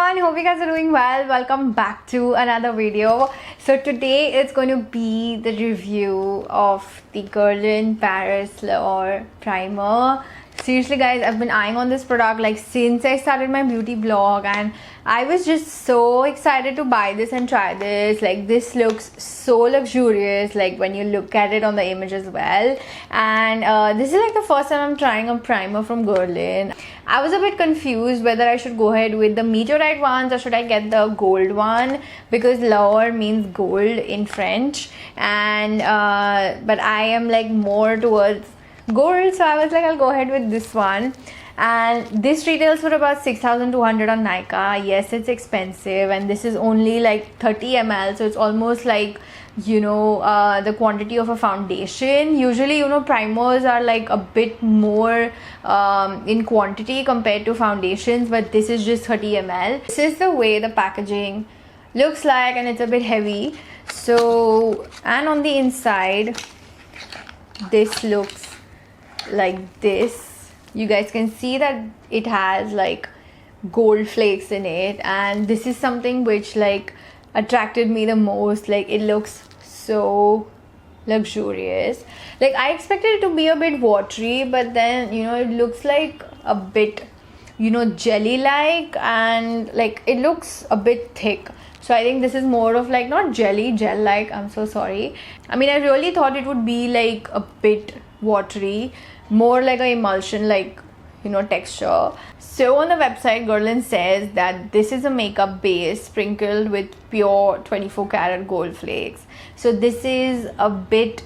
everyone, hope you guys are doing well. Welcome back to another video. So today it's going to be the review of the Guerlain Paris L'Or primer. Seriously guys, I've been eyeing on this product like since I started my beauty blog, and I was just so excited to buy this and try this. Like, this looks so luxurious, like when you look at it on the image as well. And this is like the first time I'm trying a primer from Guerlain. I was a bit confused whether I should go ahead with the meteorite ones or should I get the gold one, because L'Or means gold in French, and but I am like more towards gold, so I was like, I'll go ahead with this one. And this retails for about 6,200 on Nykaa. Yes, it's expensive, and this is only like 30 ml, so it's almost like, you know, the quantity of a foundation. Usually, you know, primers are like a bit more in quantity compared to foundations, but this is just 30 ml. This is the way the packaging looks like, and it's a bit heavy. So, and on the inside, this looks like this. You guys can see that it has like gold flakes in it, and this is something which like attracted me the most. Like, it looks so luxurious. Like, I expected it to be a bit watery, but then, you know, it looks like a bit, you know, jelly like, and like it looks a bit thick. So I think this is more of like, not jelly, gel like, I'm so sorry. I mean, I really thought it would be like a bit watery, more like a emulsion like, you know, texture. So on the website, Guerlain says that this is a makeup base sprinkled with pure 24 karat gold flakes. So this is a bit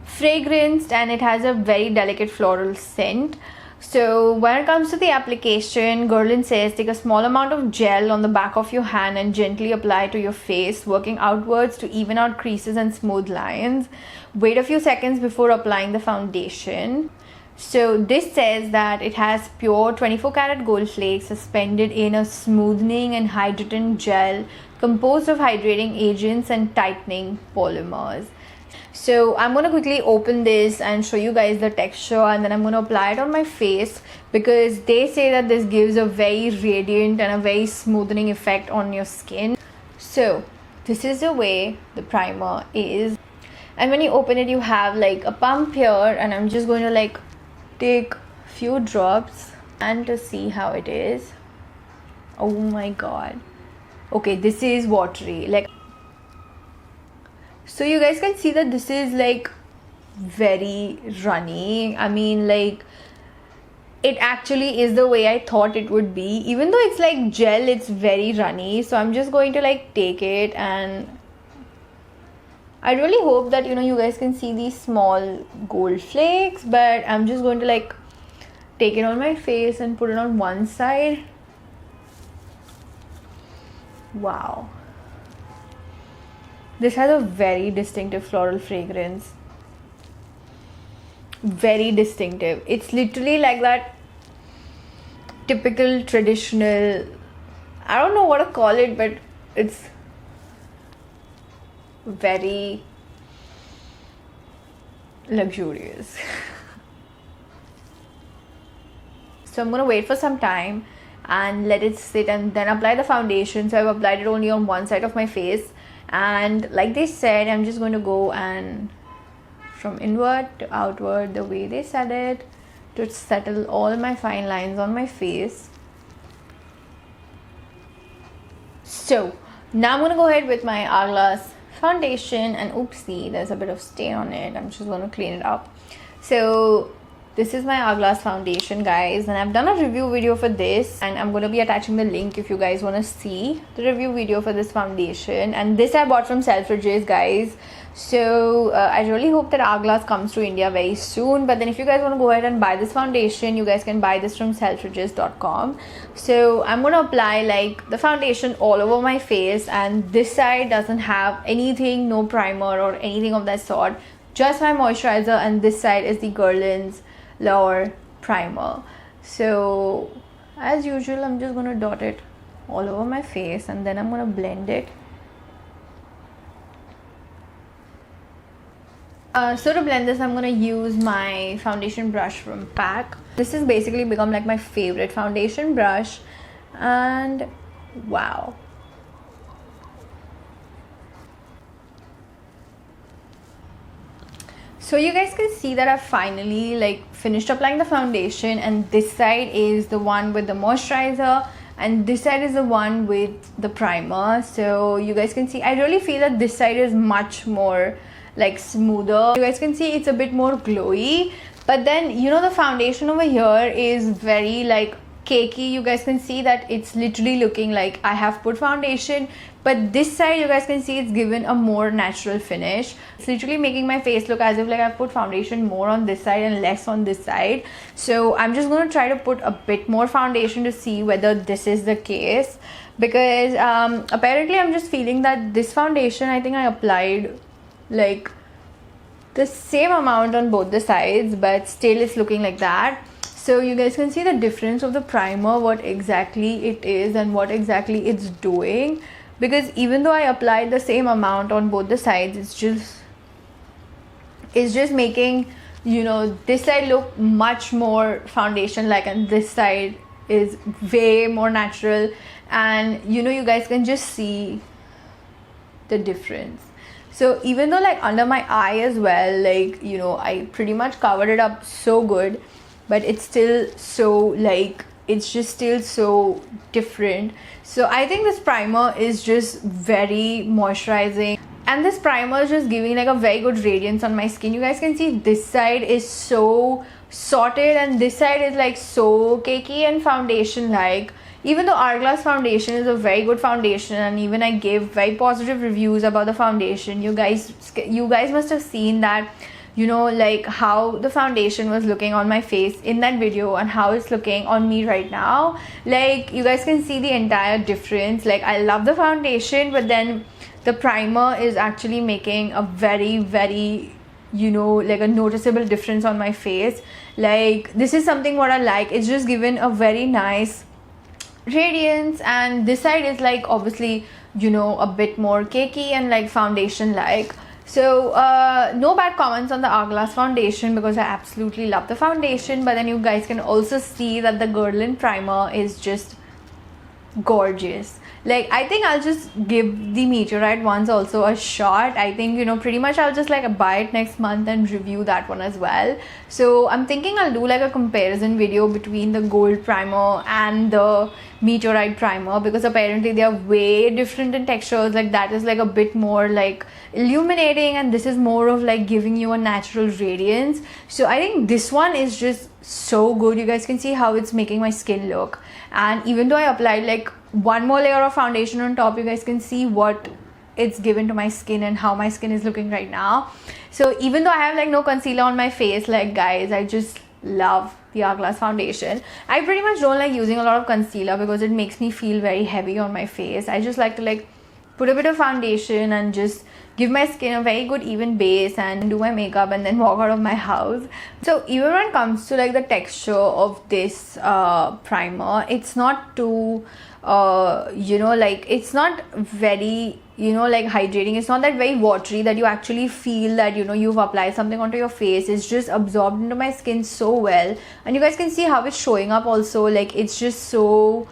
fragranced, and it has a very delicate floral scent. So when it comes to the application, Guerlain says take a small amount of gel on the back of your hand and gently apply to your face, working outwards to even out creases and smooth lines. Wait a few seconds before applying the foundation. So this says that it has pure 24 karat gold flakes suspended in a smoothing and hydrating gel composed of hydrating agents and tightening polymers. So I'm going to quickly open this and show you guys the texture, and then I'm going to apply it on my face, because they say that this gives a very radiant and a very smoothing effect on your skin. So this is the way the primer is, and when you open it, you have like a pump here, and I'm just going to like take a few drops and to see how it is. Oh my god. Okay, this is watery. Like, so you guys can see that this is like very runny. I mean, like, it actually is the way I thought it would be. Even though it's like gel, it's very runny. So I'm just going to like take it, and I really hope that, you know, you guys can see these small gold flakes, but I'm just going to like take it on my face and put it on one side. Wow. This has a very distinctive floral fragrance. Very distinctive. It's literally like that typical traditional, I don't know what to call it, but it's very luxurious. So I'm gonna wait for some time and let it sit, and then apply the foundation. So I've applied it only on one side of my face, and like they said, I'm just going to go and from inward to outward, the way they said it, to settle all my fine lines on my face. So now I'm gonna go ahead with my Hourglass foundation, and oopsie, there's a bit of stain on it. I'm just going to clean it up. So this is my Hourglass foundation, guys, and I've done a review video for this, and I'm going to be attaching the link if you guys want to see the review video for this foundation. And this I bought from Selfridges, guys. So I really hope that Hourglass comes to India very soon. But then if you guys want to go ahead and buy this foundation, you guys can buy this from selfridges.com. So I'm going to apply like the foundation all over my face, and this side doesn't have anything, no primer or anything of that sort, just my moisturizer, and this side is the Guerlain's L'Or primer. So as usual, I'm just going to dot it all over my face, and then I'm going to blend it. So to blend this, I'm going to use my foundation brush from PAC. This has basically become like my favorite foundation brush, and Wow. So you guys can see that I've finally like finished applying the foundation, and this side is the one with the moisturizer and this side is the one with the primer. So you guys can see I really feel that this side is much more like smoother. You guys can see it's a bit more glowy, but then you know the foundation over here is very like cakey. You guys can see that it's literally looking like I have put foundation, but this side you guys can see it's given a more natural finish. It's literally making my face look as if like I've put foundation more on this side and less on this side. So I'm just going to try to put a bit more foundation to see whether this is the case, because apparently I'm just feeling that this foundation, I think I applied like the same amount on both the sides, but still it's looking like that. So you guys can see the difference of the primer, what exactly it is and what exactly it's doing, because even though I applied the same amount on both the sides, it's just making, you know, this side look much more foundation like, and this side is way more natural. And you know, you guys can just see the difference. So even though like under my eye as well, like, you know, I pretty much covered it up so good, but it's still so like, it's just still so different. So I think this primer is just very moisturizing, and this primer is just giving like a very good radiance on my skin. You guys can see this side is so sorted and this side is like so cakey and foundation like. Even though Hourglass Foundation is a very good foundation, and even I gave very positive reviews about the foundation, you guys must have seen that, you know, like how the foundation was looking on my face in that video and how it's looking on me right now. Like you guys can see the entire difference. Like I love the foundation, but then the primer is actually making a very, you know, like a noticeable difference on my face. Like this is something what I like. It's just given a very nice radiance, and this side is like obviously, you know, a bit more cakey and like foundation like. So no bad comments on the Hourglass foundation, because I absolutely love the foundation. But then you guys can also see that the Guerlain primer is just gorgeous. Like I think I'll just give the Meteorite ones also a shot. I think, you know, pretty much I'll just like buy it next month and review that one as well. So I'm thinking I'll do like a comparison video between the gold primer and the Meteorite primer, because apparently they are way different in textures. Like that is like a bit more like illuminating, and this is more of like giving you a natural radiance. So I think this one is just so good. You guys can see how it's making my skin look, and even though I applied like one more layer of foundation on top, you guys can see what it's given to my skin and how my skin is looking right now. So even though I have like no concealer on my face, like guys, I just love the Hourglass foundation. I pretty much don't like using a lot of concealer because it makes me feel very heavy on my face. I just like to like put a bit of foundation and just give my skin a very good even base and do my makeup and then walk out of my house. So even when it comes to like the texture of this primer, it's not too you know, like it's not very, you know, like hydrating. It's not that very watery that you actually feel that, you know, you've applied something onto your face. It's just absorbed into my skin so well, and you guys can see how it's showing up also. Like it's just so,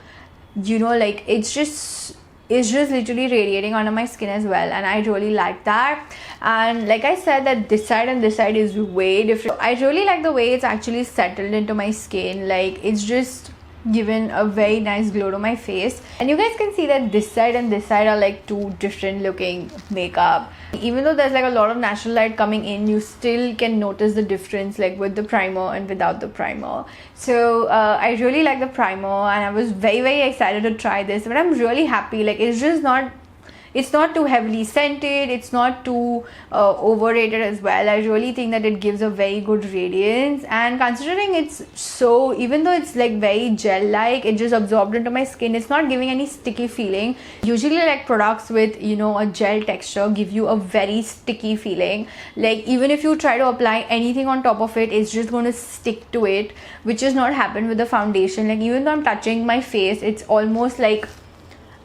you know, like it's just literally radiating onto my skin as well, and I really like that. And like I said, that this side and this side is way different. I really like the way it's actually settled into my skin. Like it's just given a very nice glow to my face. And you guys can see that this side and this side are like two different looking makeup. Even though there's like a lot of natural light coming in, you still can notice the difference like with the primer and without the primer. So I really like the primer, and I was very excited to try this. But I'm really happy. Like it's not too heavily scented, it's not too overrated as well. I really think that it gives a very good radiance, and considering it's so, even though it's like very gel like, it just absorbed into my skin, it's not giving any sticky feeling. Usually like products with, you know, a gel texture give you a very sticky feeling. Like even if you try to apply anything on top of it, it's just going to stick to it, which has not happened with the foundation. Like even though I'm touching my face, it's almost like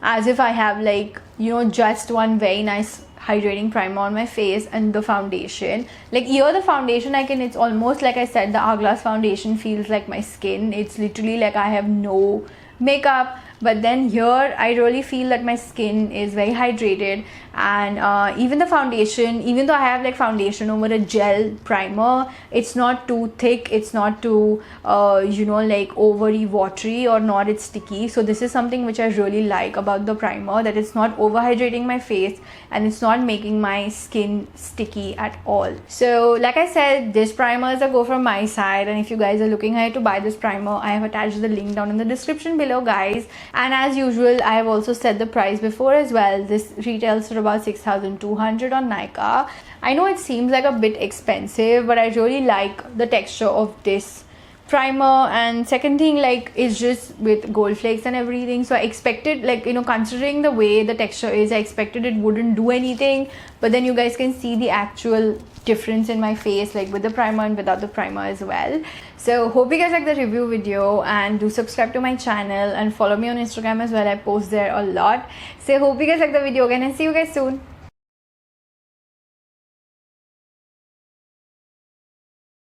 as if I have like, you know, just one very nice hydrating primer on my face and the foundation. Like here the foundation, it's almost like I said, the Hourglass foundation feels like my skin. It's literally like I have no makeup, but then here I really feel that my skin is very hydrated. And even the foundation, even though I have like foundation over a gel primer, it's not too thick, it's not too like overly watery, or not it's sticky. So this is something which I really like about the primer, that it's not over hydrating my face and it's not making my skin sticky at all. So like I said, this primer is a go from my side, and if you guys are looking ahead to buy this primer, I have attached the link down in the description below, guys. And as usual, I have also said the price before as well. This retails for about 6,200 on Nykaa. I know it seems like a bit expensive, but I really like the texture of this primer. And second thing, like, it's just with gold flakes and everything, so I expected, like, considering the way the texture is, I expected it wouldn't do anything, but then you guys can see the actual difference in my face, like with the primer and without the primer as well. So hope you guys like the review video, and do subscribe to my channel and follow me on Instagram as well. I post there a lot. So hope you guys like the video again, and see you guys soon.